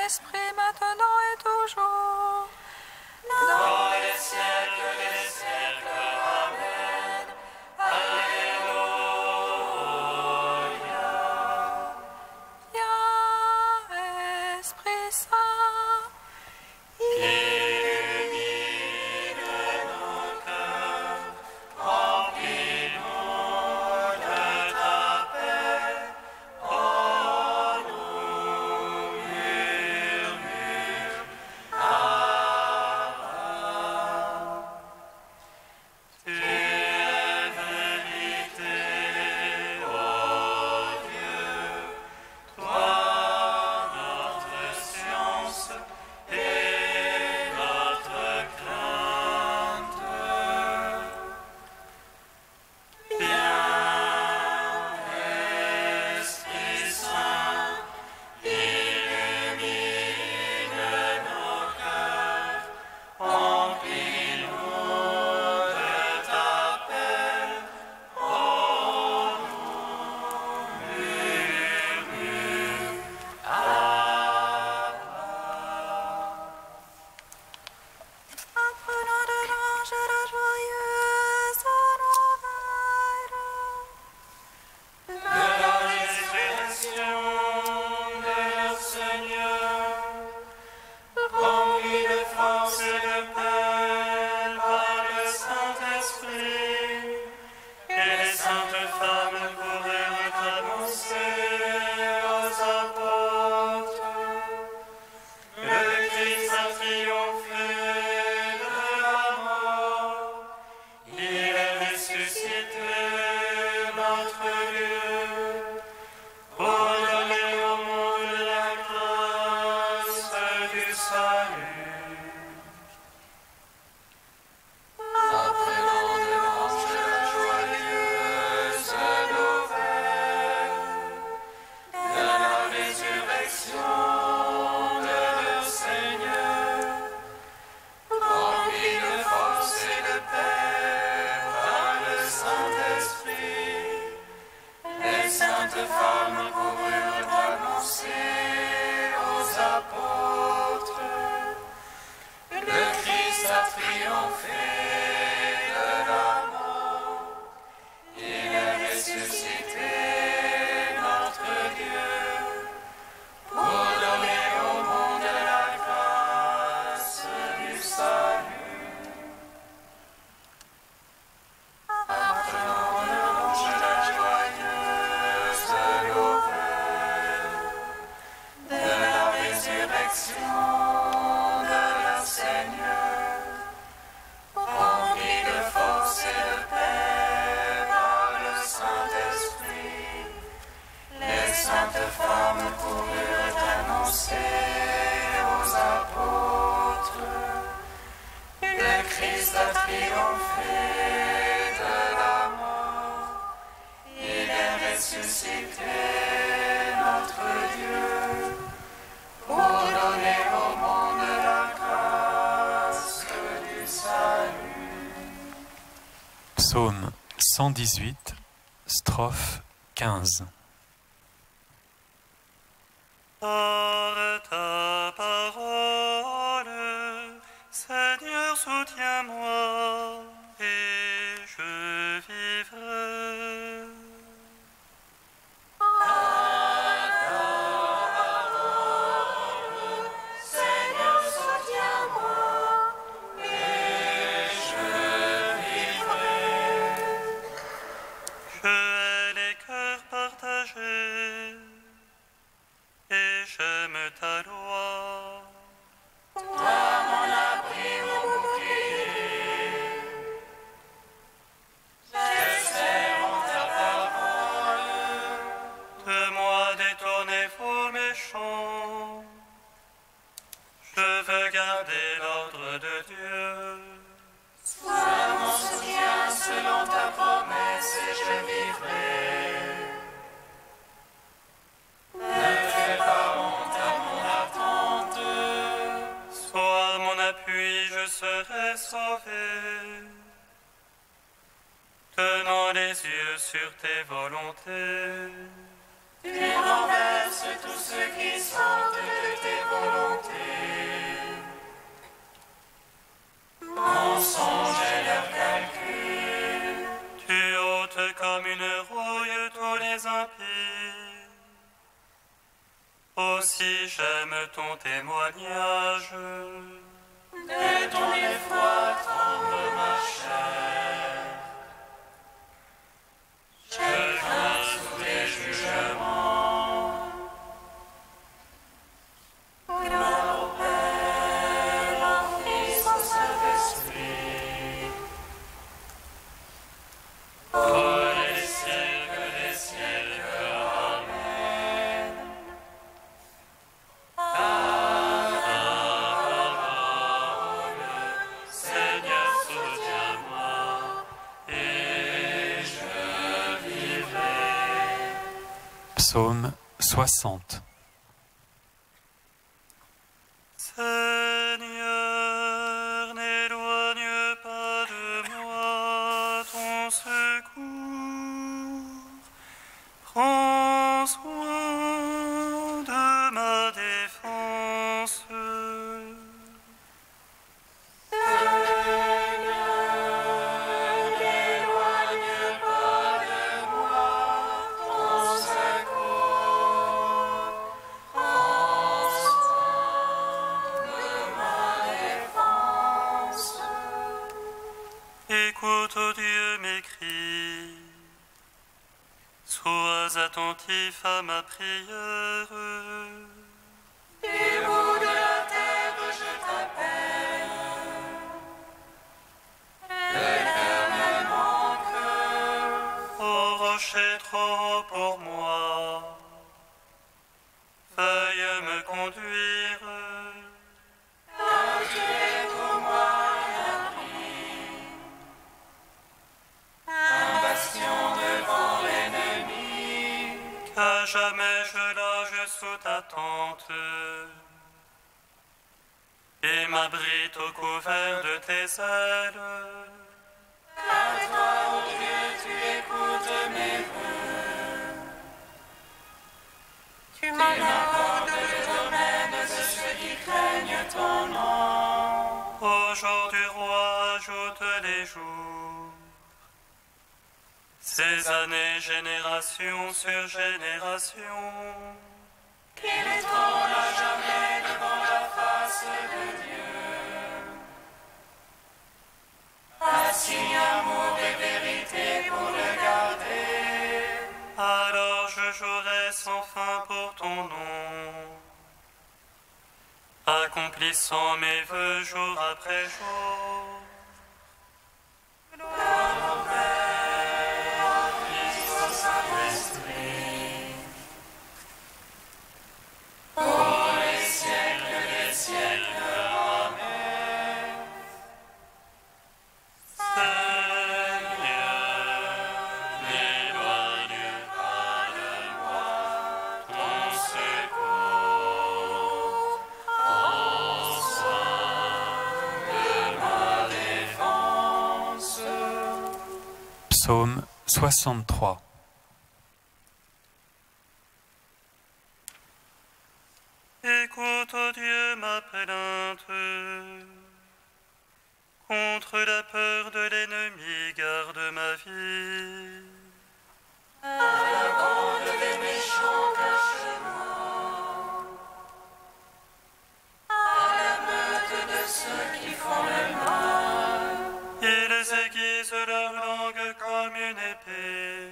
Saint-Esprit, maintenant et toujours, dans les siècles des siècles. Amen. Alléluia. Viens, Esprit Saint, illumine nos cœurs, remplis-nous de ta paix. Oh, nous murmure, tu es vérité, ô Dieu, toi notre science et notre crainte. Viens, Esprit Saint, illumine nos cœurs, remplis-nous de ta paix. Oh, nous murmure, apprenons de l'ange la joyeuse nouvelle de la résurrection de notre Seigneur, remplis de force et de paix par le Saint-Esprit, et les saintes femmes coururent annoncer aux apôtres. Le Christ a triomphé de la mort, il est ressuscité, notre Dieu, pour donner au monde la grâce du salut. Apprenons de l'ange la joyeuse nouvelle de la résurrection de notre Seigneur, remplis de force et de paix par le Saint-Esprit. Les saintes femmes coururent annoncer aux apôtres. Le Christ a triomphé de la mort, il est ressuscité, notre Dieu, pour donner au monde la grâce du salut. Apprenons de l'ange la joyeuse nouvelle de la résurrection de notre Seigneur, remplis de force et de paix par le Saint-Esprit. Les saintes femmes coururent annoncer aux apôtres. Le Christ a triomphé de la mort, il est ressuscité, notre Dieu, pour donner au monde la grâce du salut. Psaume 118, strophe 15. Par ta parole, Seigneur, soutiens-moi et je vivrai. Seigneur, soutiens-moi et je vivrai. Je hais les cœurs partagés et j'aime ta loi. Toi, mon abri, mon bouclier, j'espère en ta parole. De moi détournez vos méchants. Je veux garder l'ordre de Dieu. Sois mon soutien selon ta promesse et je vivrai. Ne fais pas honte à mon attente. Sois mon appui, je serai sauvé. Tenant les yeux sur tes volontés. Tu renverses tous ceux qui sortent de tes volontés. Mensonges et leurs calculs. Tu ôtes comme une rouille tous les impies. Aussi j'aime ton témoignage. De ton effroi tremble ma chair. Je crains sous tes jugements. Gloire au Père, au Fils, au Saint-Esprit. Pour les siècles des siècles. Amen. Seigneur, soutiens-moi, et je vivrai. Psaume 60. Seigneur, n'éloigne pas de moi ton secours. Prends soin de ma défense. Écoute, ô Dieu, mes cris. Sois attentif à ma prière. Du bout de la terre, je t'appelle. Le cœur me manque. Ô rocher trop haut pour moi, veuille me conduire. Car tu es pour moi un abri, un bastion devant l'ennemi. Qu'à jamais je loge sous ta tente et m'abrite au couvert de tes ailes. Car toi, ô Dieu, tu écoutes mes vœux. Tu m'accordes le domaine de ceux qui craignent ton nom. Au jour du roi, ajoute les jours. Ces années, génération sur génération. Qu'il trône à jamais devant la face de Dieu. Assis amour et vérité pour le garder. Alors je jouerai sans fin pour ton nom, accomplissant mes vœux jour après jour. Gloire au Père, au Fils, au Saint-Esprit. Pour les siècles des siècles. Amen. Seigneur, n'éloigne pas de moi ton secours. Prends soin de ma défense. Psaume 63. Écoute, ô Dieu, ma plainte. Contre la peur de l'ennemi, garde ma vie. À la bande des méchants, cache-moi. À la meute de ceux qui font le mal. Ils aiguisent leur langue comme une épée.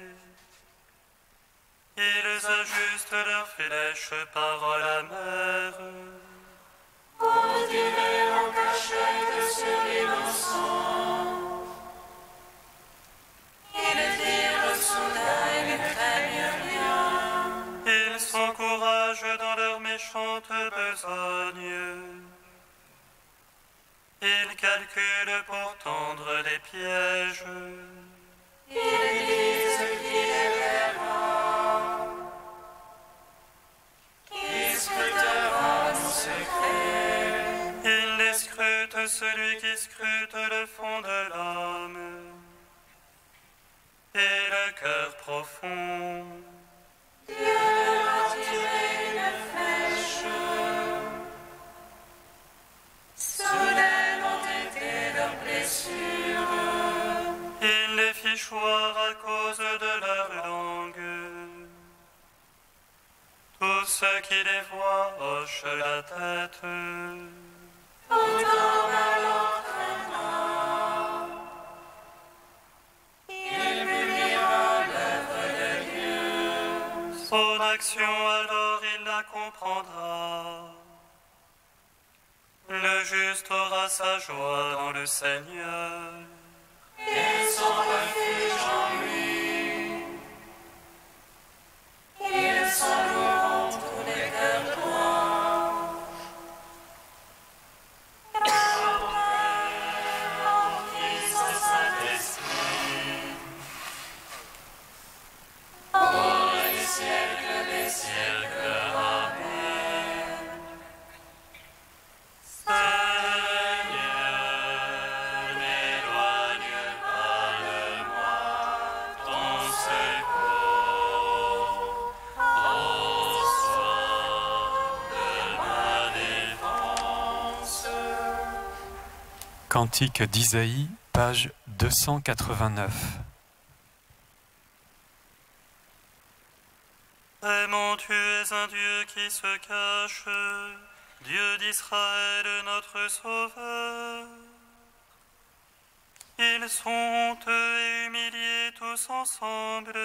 Ils ajustent leurs flèches parole amère. Pour tirer en cachette sur l'innocent. Ils tirent le soudain et ne craignent rien. Ils s'encouragent dans leur méchante besogne. Ils calculent pour tendre les pièges. Ils disent qu'il est verra, qui scrutera nos secrets. Il les scrute celui qui scrute le fond de l'âme et le cœur profond. Dieu échoir à cause de leur langue. Tous ceux qui les voient hochent la tête. Autant à l'entraînement, il publiera l'œuvre de Dieu. Son action alors il la comprendra. Le juste aura sa joie dans le Seigneur. Et son refuge en lui. Ils s'en loueront tous les cœurs droits. Père, en Fils, au Saint-Esprit, pour les siècles des siècles. Amen. Seigneur, n'éloigne pas de moi ton secours. Reçois de ma défense. Cantique d'Isaïe, page 289. Vraiment, tu es un Dieu qui se cache, Dieu d'Israël, notre Sauveur. Ils sont honteux et humiliés tous ensemble,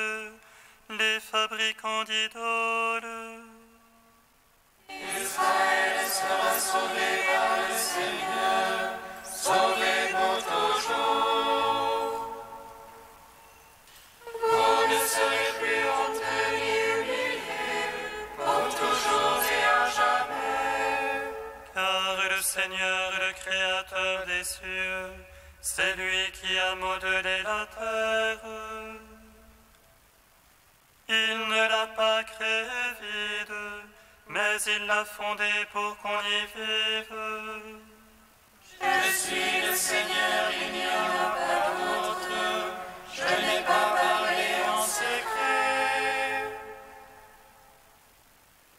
les fabricants d'idoles. Israël sera sauvé par le Seigneur, sauvé pour toujours. Vous ne serez plus honteux ni humiliés, pour toujours et à jamais. Car le Seigneur, le Créateur des cieux, c'est lui qui a modelé la terre. Il ne l'a pas créée vide, mais il l'a fondée pour qu'on y vive. Je suis le Seigneur, il n'y en a pas d'autre. Je n'ai pas parlé en secret.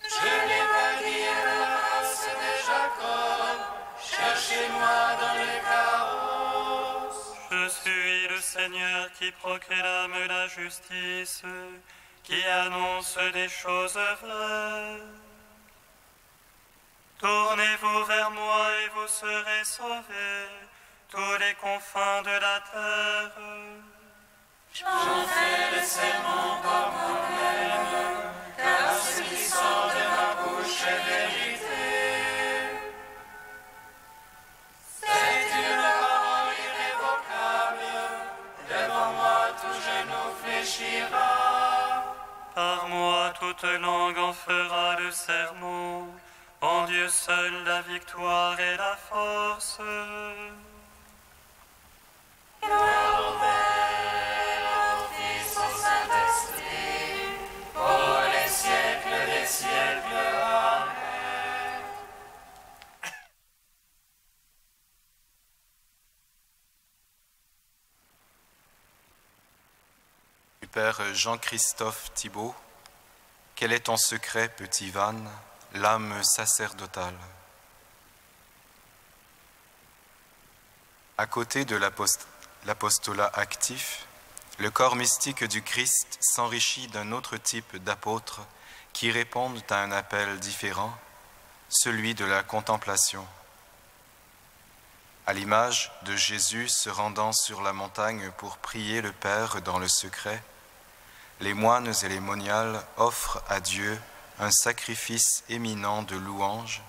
Je n'ai pas dit à la race de Jacob, cherchez-moi dans les carrosses. Je suis le Seigneur qui proclame la justice, qui annonce des choses vraies. Tournez-vous vers moi et vous serez sauvés, tous les confins de la terre. J'en fais le serment par moi-même, car ce qui sort de ma bouche est vérité. C'est une parole irrévocable, devant moi tout genou fléchira. Par moi toute langue en fera le serment, en Dieu seul la victoire et la force. Gloire au Père, au Fils, au Saint-Esprit, pour les siècles des siècles. Amen. Du Père Jean-Christophe Thibault, quel est ton secret, petit Van, l'âme sacerdotale? À côté de l'apostolat actif, le corps mystique du Christ s'enrichit d'un autre type d'apôtres qui répondent à un appel différent, celui de la contemplation. À l'image de Jésus se rendant sur la montagne pour prier le Père dans le secret, les moines et les moniales offrent à Dieu un sacrifice éminent de louange,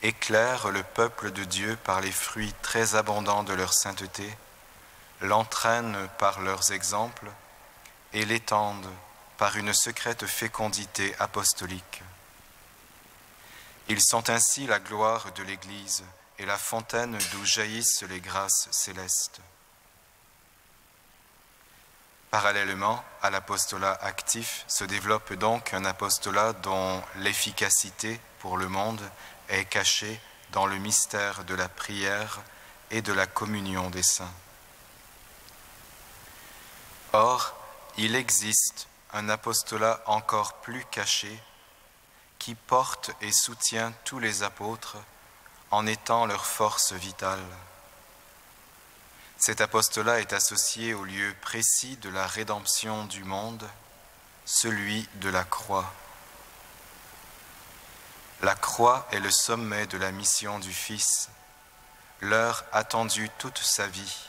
éclairent le peuple de Dieu par les fruits très abondants de leur sainteté, l'entraînent par leurs exemples et l'étendent par une secrète fécondité apostolique. Ils sont ainsi la gloire de l'Église et la fontaine d'où jaillissent les grâces célestes. Parallèlement à l'apostolat actif se développe donc un apostolat dont l'efficacité pour le monde est cachée dans le mystère de la prière et de la communion des saints. Or, il existe un apostolat encore plus caché qui porte et soutient tous les apôtres en étant leur force vitale. Cet apostolat est associé au lieu précis de la rédemption du monde, celui de la croix. La croix est le sommet de la mission du Fils, l'heure attendue toute sa vie,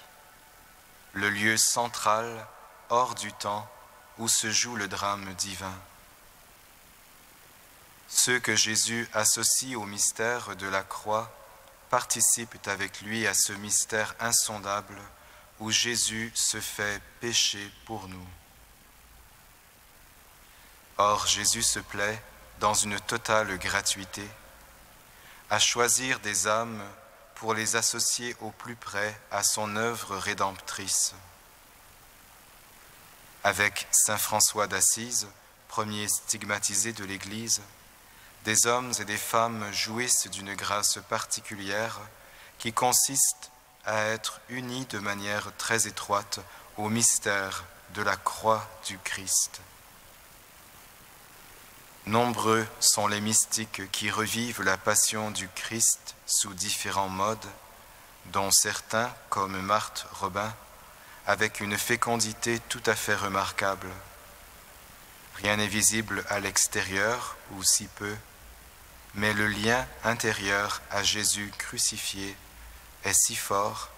le lieu central, hors du temps, où se joue le drame divin. Ceux que Jésus associe au mystère de la croix participent avec lui à ce mystère insondable où Jésus se fait péché pour nous. Or, Jésus se plaît, dans une totale gratuité, à choisir des âmes pour les associer au plus près à son œuvre rédemptrice. Avec saint François d'Assise, premier stigmatisé de l'Église, des hommes et des femmes jouissent d'une grâce particulière qui consiste à être unis de manière très étroite au mystère de la croix du Christ. Nombreux sont les mystiques qui revivent la passion du Christ sous différents modes, dont certains, comme Marthe Robin, avec une fécondité tout à fait remarquable. Rien n'est visible à l'extérieur, ou si peu, mais le lien intérieur à Jésus crucifié est si fort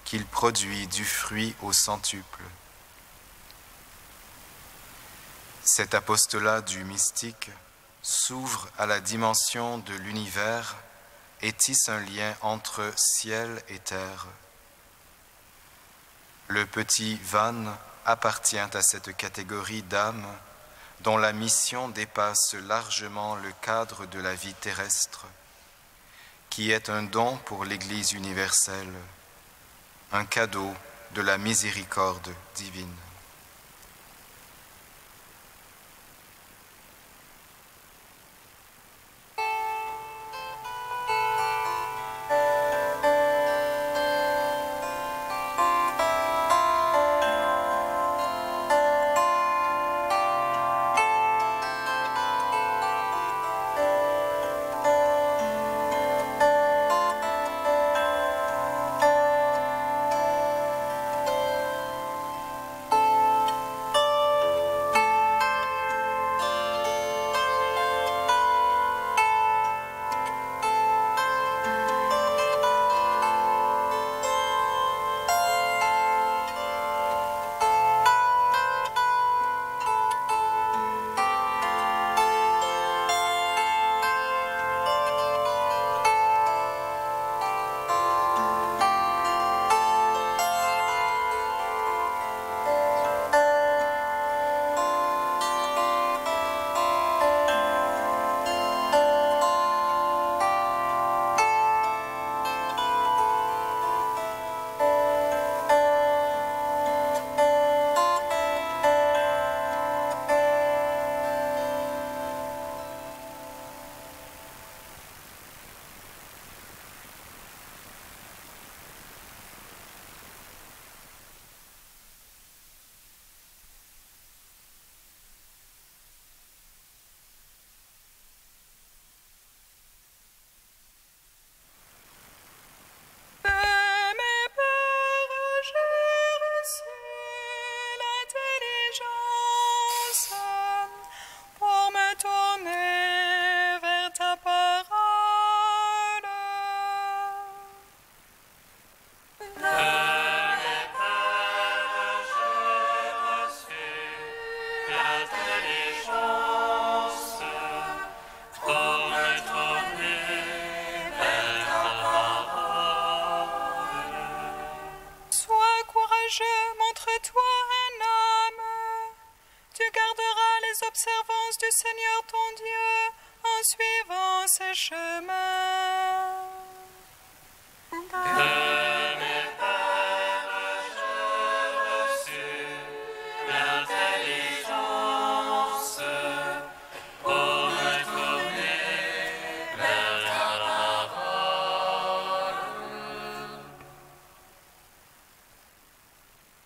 qu'il produit du fruit au centuple. Cet apostolat du mystique s'ouvre à la dimension de l'univers et tisse un lien entre ciel et terre. Le petit Van appartient à cette catégorie d'âmes dont la mission dépasse largement le cadre de la vie terrestre, qui est un don pour l'Église universelle, un cadeau de la miséricorde divine. observances du Seigneur ton Dieu en suivant ses chemins.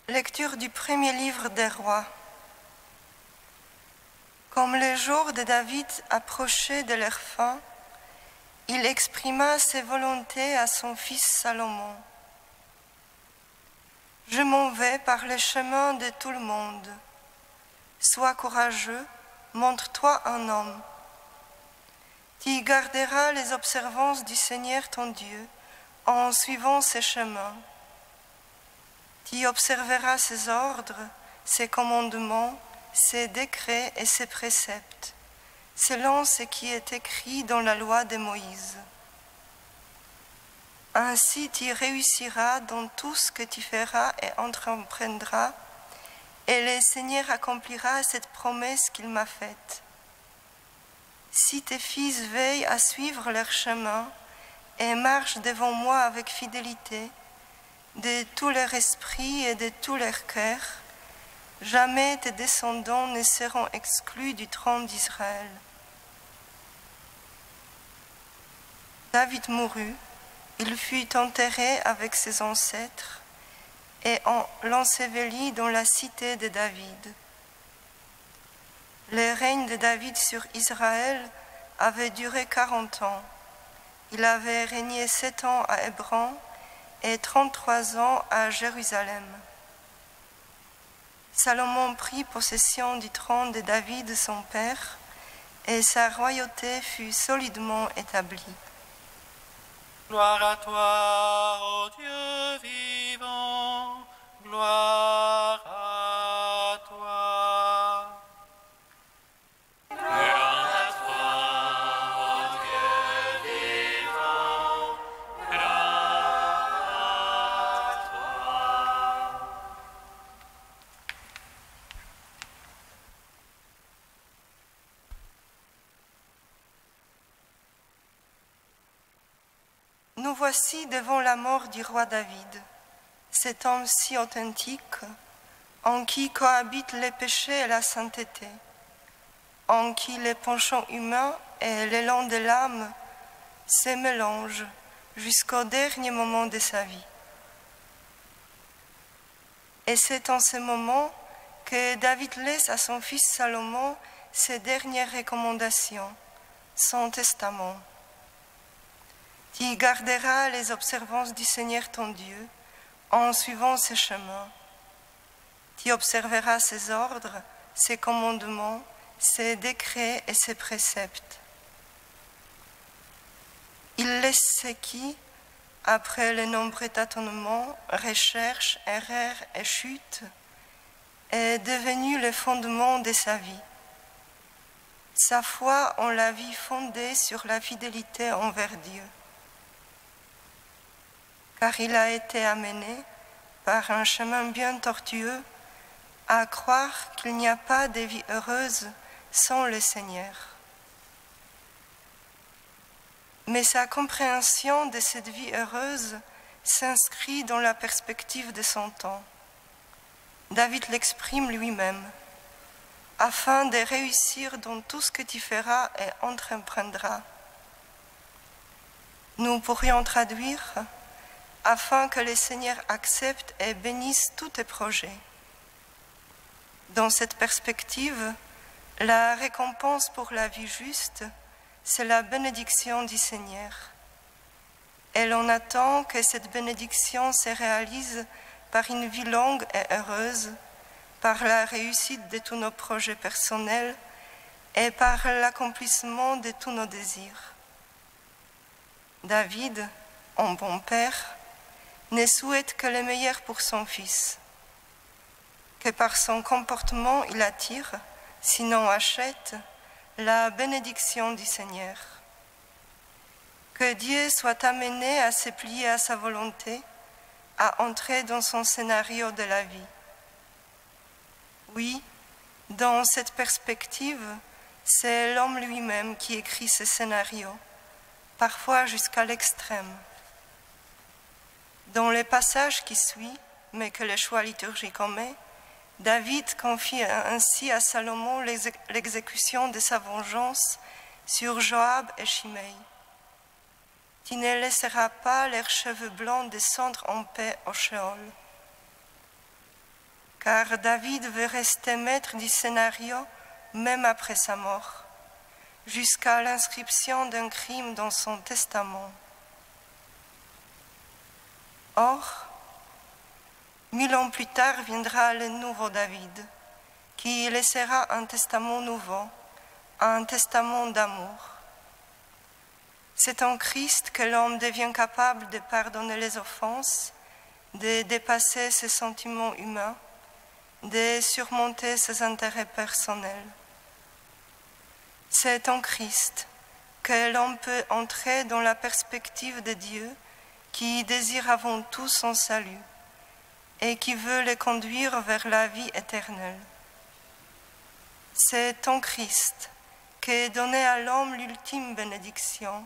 Lecture du premier livre des rois. Comme les jours de David approchaient de leur fin, il exprima ses volontés à son fils Salomon. Je m'en vais par le chemin de tout le monde. Sois courageux, montre-toi un homme. Tu garderas les observances du Seigneur ton Dieu en suivant ses chemins. Tu observeras ses ordres, ses commandements, ses décrets et ses préceptes, selon ce qui est écrit dans la loi de Moïse. Ainsi tu réussiras dans tout ce que tu feras et entreprendras, et le Seigneur accomplira cette promesse qu'il m'a faite. Si tes fils veillent à suivre leur chemin et marchent devant moi avec fidélité, de tout leur esprit et de tout leur cœur, jamais tes descendants ne seront exclus du trône d'Israël. David mourut, il fut enterré avec ses ancêtres, et on l'ensevelit dans la cité de David. Le règne de David sur Israël avait duré 40 ans. Il avait régné 7 ans à Hébron et 33 ans à Jérusalem. Salomon prit possession du trône de David son père, et sa royauté fut solidement établie. Gloire à toi, ô Dieu vivant, gloire à toi. Gloire à toi, ô Dieu vivant, gloire à toi. Nous voici devant la mort du roi David, cet homme si authentique, en qui cohabitent le péché et la sainteté, en qui les penchants humains et l'élan de l'âme se mélangent jusqu'au dernier moment de sa vie. Et c'est en ce moment que David laisse à son fils Salomon ses dernières recommandations, son testament. Tu garderas les observances du Seigneur ton Dieu en suivant ses chemins. Tu observeras ses ordres, ses commandements, ses décrets et ses préceptes. Il laisse ce qui, après les nombreux tâtonnements, recherches, erreurs et chutes, est devenu le fondement de sa vie. Sa foi en la vie fondée sur la fidélité envers Dieu. Car il a été amené, par un chemin bien tortueux, à croire qu'il n'y a pas de vie heureuse sans le Seigneur. Mais sa compréhension de cette vie heureuse s'inscrit dans la perspective de son temps. David l'exprime lui-même. Afin de réussir dans tout ce que tu feras et entreprendras. Nous pourrions traduire afin que le Seigneur accepte et bénisse tous tes projets. Dans cette perspective, la récompense pour la vie juste, c'est la bénédiction du Seigneur. Et l'on attend que cette bénédiction se réalise par une vie longue et heureuse, par la réussite de tous nos projets personnels et par l'accomplissement de tous nos désirs. David, en bon père, ne souhaite que le meilleur pour son fils, que par son comportement il attire, sinon achète, la bénédiction du Seigneur. Que Dieu soit amené à se plier à sa volonté, à entrer dans son scénario de la vie. Oui, dans cette perspective, c'est l'homme lui-même qui écrit ce scénario, parfois jusqu'à l'extrême. Dans les passages qui suivent, mais que le choix liturgique en met, David confie ainsi à Salomon l'exécution de sa vengeance sur Joab et Shimei. Tu ne laisseras pas leurs cheveux blancs descendre en paix au Sheol. Car David veut rester maître du scénario même après sa mort, jusqu'à l'inscription d'un crime dans son testament. Or, 1000 ans plus tard viendra le nouveau David, qui laissera un testament nouveau, un testament d'amour. C'est en Christ que l'homme devient capable de pardonner les offenses, de dépasser ses sentiments humains, de surmonter ses intérêts personnels. C'est en Christ que l'homme peut entrer dans la perspective de Dieu qui désire avant tout son salut et qui veut le conduire vers la vie éternelle. C'est en Christ qu'est donnée à l'homme l'ultime bénédiction,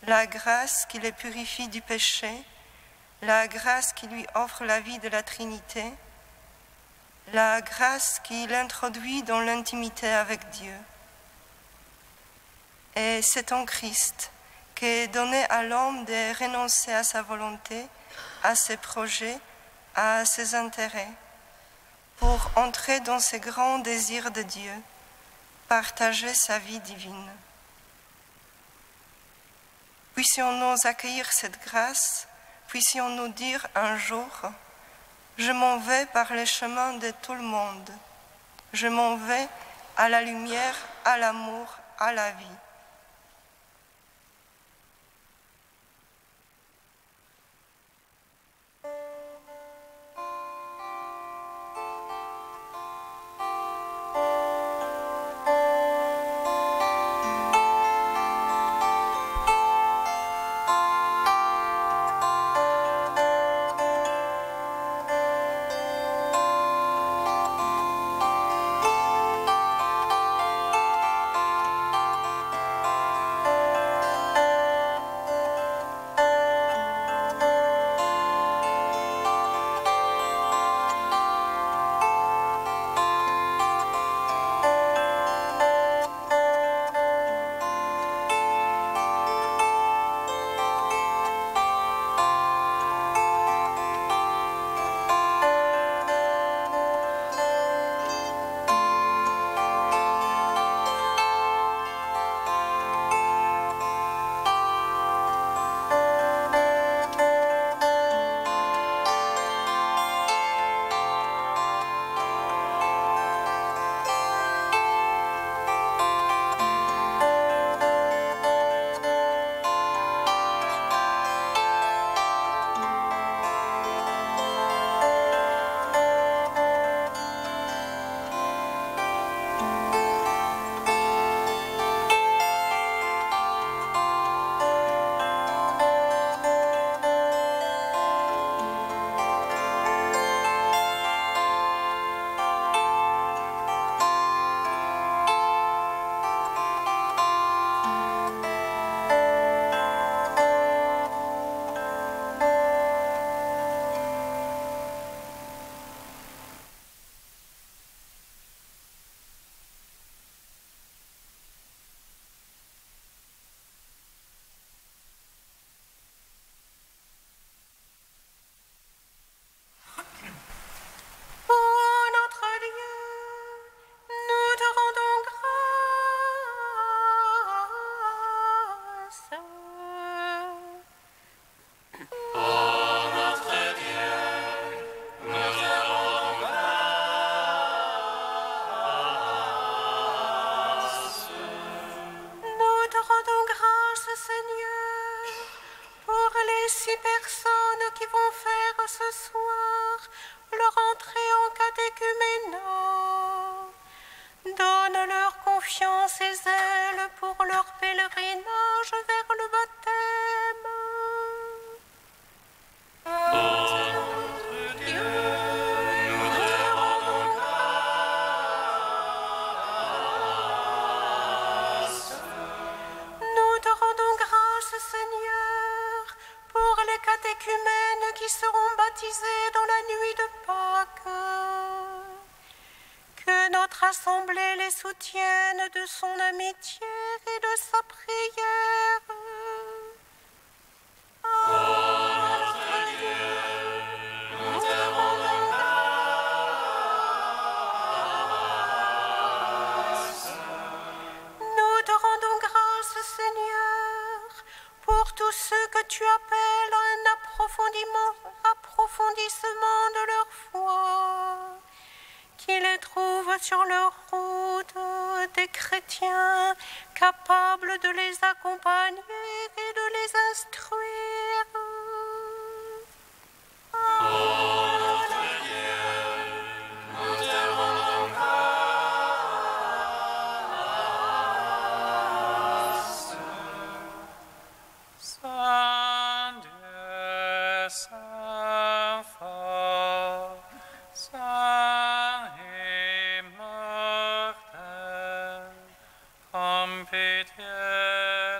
la grâce qui le purifie du péché, la grâce qui lui offre la vie de la Trinité, la grâce qui l'introduit dans l'intimité avec Dieu. Et c'est en Christ qu'est donné à l'homme de renoncer à sa volonté, à ses projets, à ses intérêts, pour entrer dans ces grands désirs de Dieu, partager sa vie divine. Puissions-nous accueillir cette grâce, puissions-nous dire un jour « Je m'en vais par les chemins de tout le monde, je m'en vais à la lumière, à l'amour, à la vie. » Assemblée les soutienne de son amitié et de sa prière. Notre Dieu, nous te rendons grâce. Nous te rendons grâce, Seigneur, pour tout ce que tu appelles un approfondissement de trouvent sur leur route des chrétiens capables de les accompagner et de les instruire. Saint Dieu, Saint fort, Saint immortel, comme pitié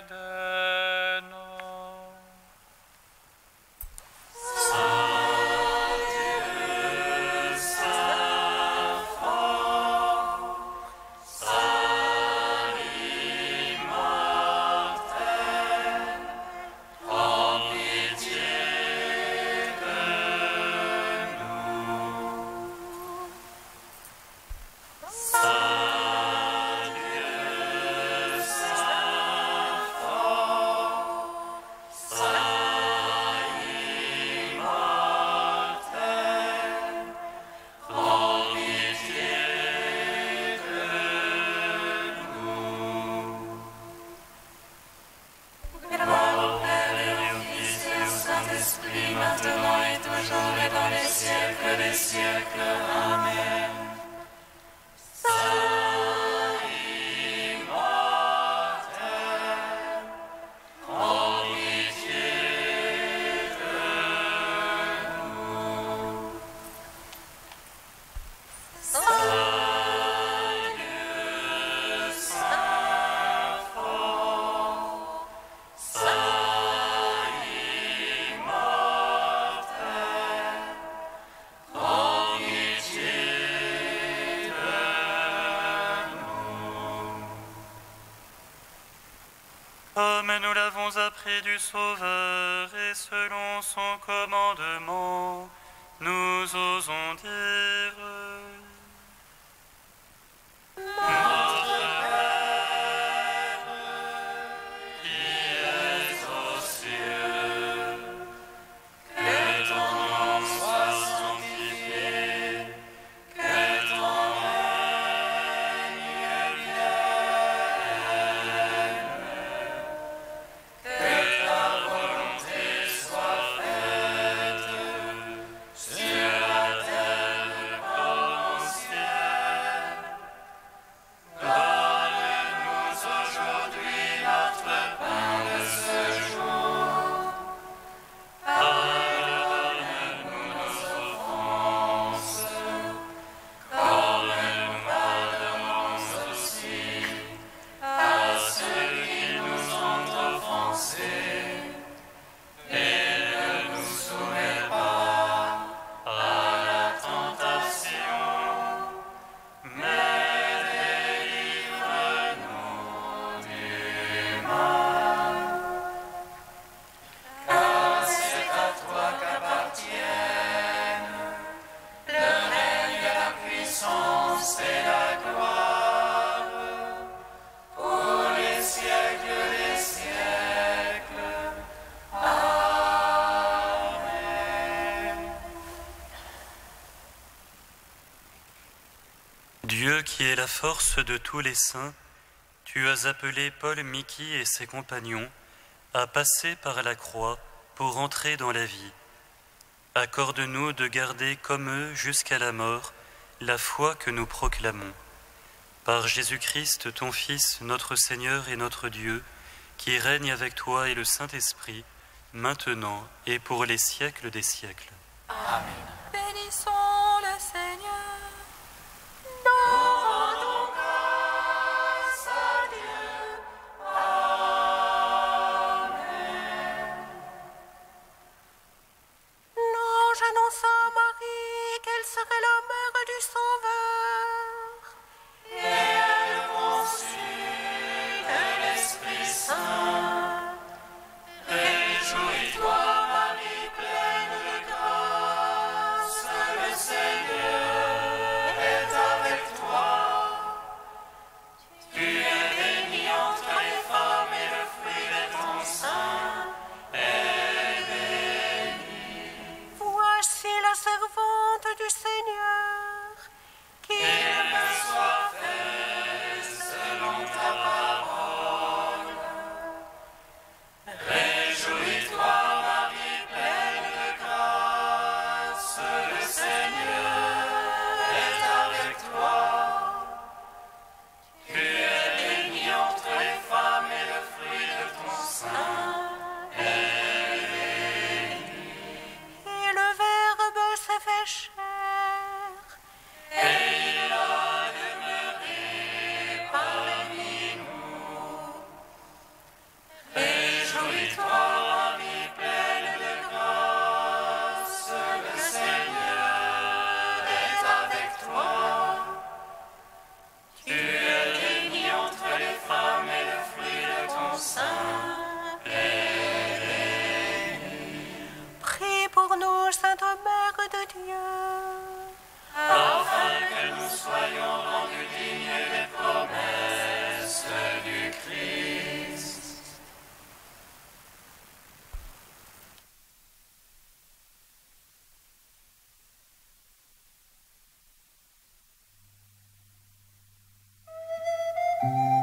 de nous. Maintenant et toujours et dans les siècles des siècles. Amen. Saint immortel, prends pitié de nous. Saint Dieu, Saint fort, Saint immortel, prends pitié de nous. Comme nous l'avons appris du Sauveur et selon son commandement, nous osons dire: Notre Père, qui es aux cieux, que ton nom soit sanctifié, que ton règne vienne, que ta volonté soit faite sur la terre comme au ciel. Donne-nous aujourd'hui notre pain de ce jour. Pardonne-nous nos offenses, comme nous pardonnons aussi à ceux qui nous ont offensés. Et ne nous soumets pas à la tentation, mais délivre-nous du mal. Car c'est à toi qu'appartiennent le règne, la puissance et la gloire pour les siècles des siècles. Amen. Dieu qui est la force de tous les saints, tu as appelé Paul, Mickey et ses compagnons à passer par la croix pour entrer dans la vie. Accorde-nous de garder comme eux jusqu'à la mort la foi que nous proclamons. Par Jésus-Christ, ton Fils, notre Seigneur et notre Dieu, qui règne avec toi et le Saint-Esprit, maintenant et pour les siècles des siècles. Bénissons le Seigneur. Nous rendons grâce à Dieu. Amen. L'ange annonça à Marie qu'elle serait la mère du Sauveur. Et elle conçut de l'Esprit Saint. Réjouis-toi, Marie, pleine de grâce, le Seigneur Amen.